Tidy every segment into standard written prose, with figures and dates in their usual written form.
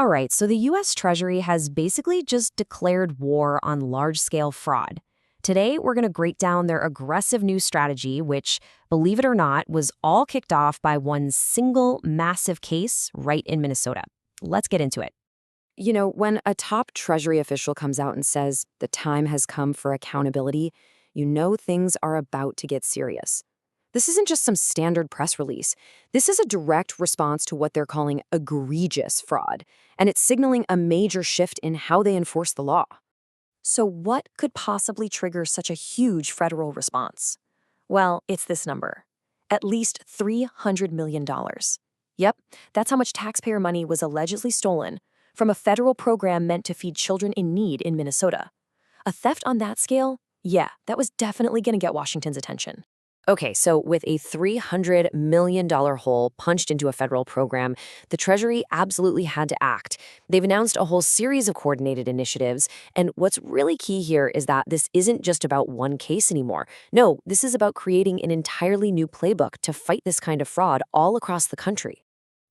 All right, so the U.S. Treasury has basically just declared war on large-scale fraud. Today, we're going to break down their aggressive new strategy, which, believe it or not, was all kicked off by one single massive case right in Minnesota. Let's get into it. You know, when a top Treasury official comes out and says the time has come for accountability, you know things are about to get serious. This isn't just some standard press release. This is a direct response to what they're calling egregious fraud, and it's signaling a major shift in how they enforce the law. So what could possibly trigger such a huge federal response? Well, it's this number. At least $300 million. Yep, that's how much taxpayer money was allegedly stolen from a federal program meant to feed children in need in Minnesota. A theft on that scale? Yeah, that was definitely going to get Washington's attention. Okay, so with a $300 million hole punched into a federal program, the Treasury absolutely had to act. They've announced a whole series of coordinated initiatives, and what's really key here is that this isn't just about one case anymore. No, this is about creating an entirely new playbook to fight this kind of fraud all across the country.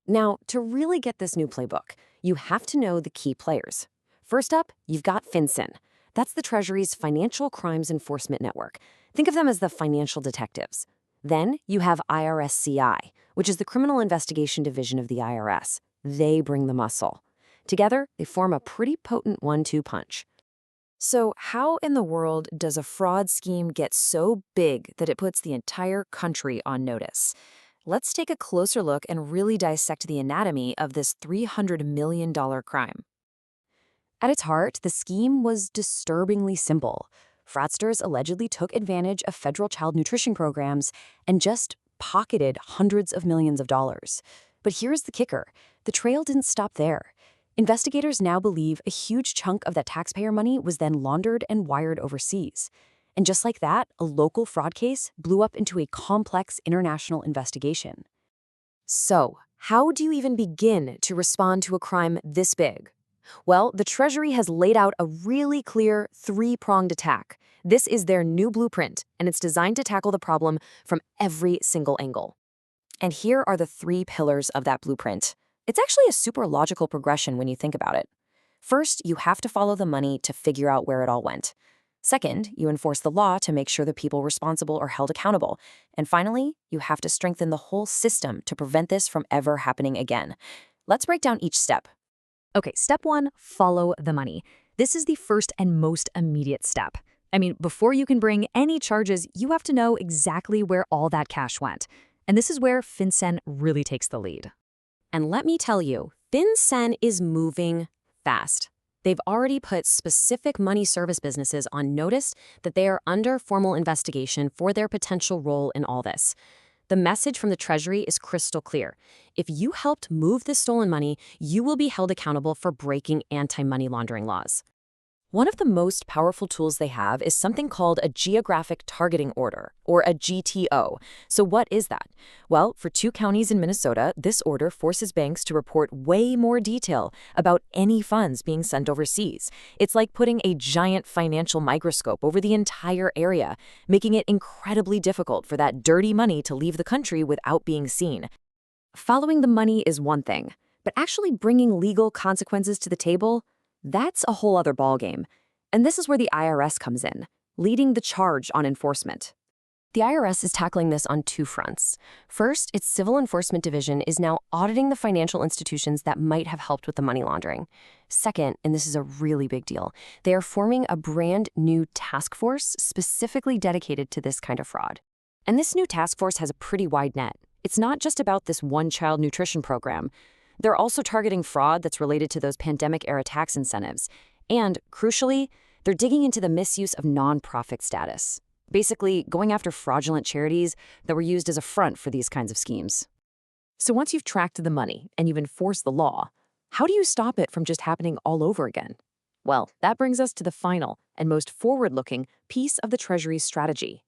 Now, to really get this new playbook, you have to know the key players. First up, you've got FinCEN. That's the Treasury's Financial Crimes Enforcement Network. Think of them as the financial detectives. Then you have IRSCI, which is the Criminal Investigation Division of the IRS. They bring the muscle. Together, they form a pretty potent 1-2 punch. So how in the world does a fraud scheme get so big that it puts the entire country on notice? Let's take a closer look and really dissect the anatomy of this $300 million crime. At its heart, the scheme was disturbingly simple. Fraudsters allegedly took advantage of federal child nutrition programs and just pocketed hundreds of millions of dollars. But here's the kicker. The trail didn't stop there. Investigators now believe a huge chunk of that taxpayer money was then laundered and wired overseas. And just like that, a local fraud case blew up into a complex international investigation. So, how do you even begin to respond to a crime this big? Well, the Treasury has laid out a really clear three-pronged attack. This is their new blueprint, and it's designed to tackle the problem from every single angle. And here are the three pillars of that blueprint. It's actually a super logical progression when you think about it. First, you have to follow the money to figure out where it all went. Second, you enforce the law to make sure the people responsible are held accountable. And finally, you have to strengthen the whole system to prevent this from ever happening again. Let's break down each step. Okay, step one, follow the money. This is the first and most immediate step. I mean, before you can bring any charges, you have to know exactly where all that cash went. And this is where FinCEN really takes the lead. And let me tell you, FinCEN is moving fast. They've already put specific money service businesses on notice that they are under formal investigation for their potential role in all this. The message from the Treasury is crystal clear. If you helped move this stolen money, you will be held accountable for breaking anti-money laundering laws. One of the most powerful tools they have is something called a Geographic Targeting Order, or a GTO. So what is that? Well, for 2 counties in Minnesota, this order forces banks to report way more detail about any funds being sent overseas. It's like putting a giant financial microscope over the entire area, making it incredibly difficult for that dirty money to leave the country without being seen. Following the money is one thing, but actually bringing legal consequences to the table, that's a whole other ballgame. And this is where the IRS comes in, leading the charge on enforcement. The IRS is tackling this on 2 fronts. First, its Civil Enforcement Division is now auditing the financial institutions that might have helped with the money laundering. Second, and this is a really big deal, they are forming a brand new task force specifically dedicated to this kind of fraud. And this new task force has a pretty wide net. It's not just about this one child nutrition program. They're also targeting fraud that's related to those pandemic-era tax incentives. And, crucially, they're digging into the misuse of nonprofit status. Basically, going after fraudulent charities that were used as a front for these kinds of schemes. So once you've tracked the money and you've enforced the law, how do you stop it from just happening all over again? Well, that brings us to the final and most forward-looking piece of the Treasury's strategy.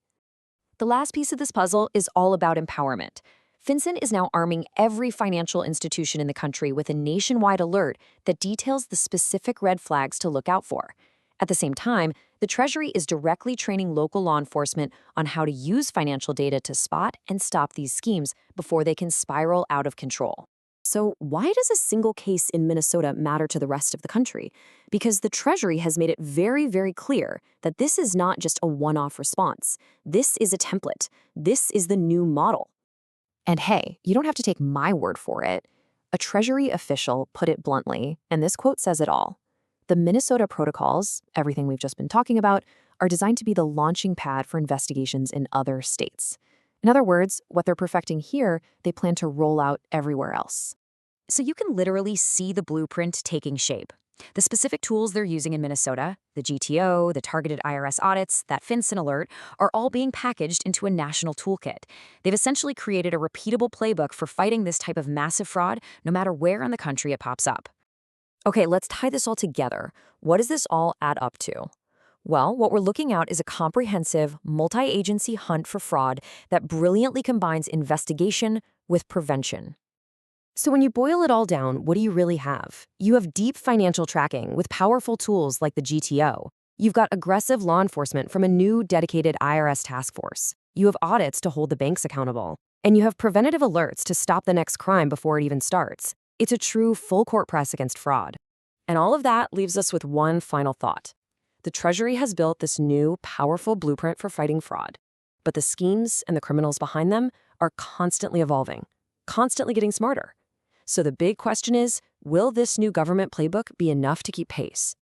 The last piece of this puzzle is all about empowerment. FinCEN is now arming every financial institution in the country with a nationwide alert that details the specific red flags to look out for. At the same time, the Treasury is directly training local law enforcement on how to use financial data to spot and stop these schemes before they can spiral out of control. So why does a single case in Minnesota matter to the rest of the country? Because the Treasury has made it very, very clear that this is not just a one-off response. This is a template. This is the new model. And hey, you don't have to take my word for it. A Treasury official put it bluntly, and this quote says it all. The Minnesota protocols, everything we've just been talking about, are designed to be the launching pad for investigations in other states. In other words, what they're perfecting here, they plan to roll out everywhere else. So you can literally see the blueprint taking shape. The specific tools they're using in Minnesota, the GTO, the targeted IRS audits, that FinCEN alert, are all being packaged into a national toolkit. They've essentially created a repeatable playbook for fighting this type of massive fraud, no matter where in the country it pops up. Okay, let's tie this all together. What does this all add up to? Well, what we're looking at is a comprehensive, multi-agency hunt for fraud that brilliantly combines investigation with prevention. So when you boil it all down, what do you really have? You have deep financial tracking with powerful tools like the GTO. You've got aggressive law enforcement from a new dedicated IRS task force. You have audits to hold the banks accountable. And you have preventative alerts to stop the next crime before it even starts. It's a true full-court press against fraud. And all of that leaves us with one final thought. The Treasury has built this new, powerful blueprint for fighting fraud. But the schemes and the criminals behind them are constantly evolving, constantly getting smarter. So the big question is, will this new government playbook be enough to keep pace?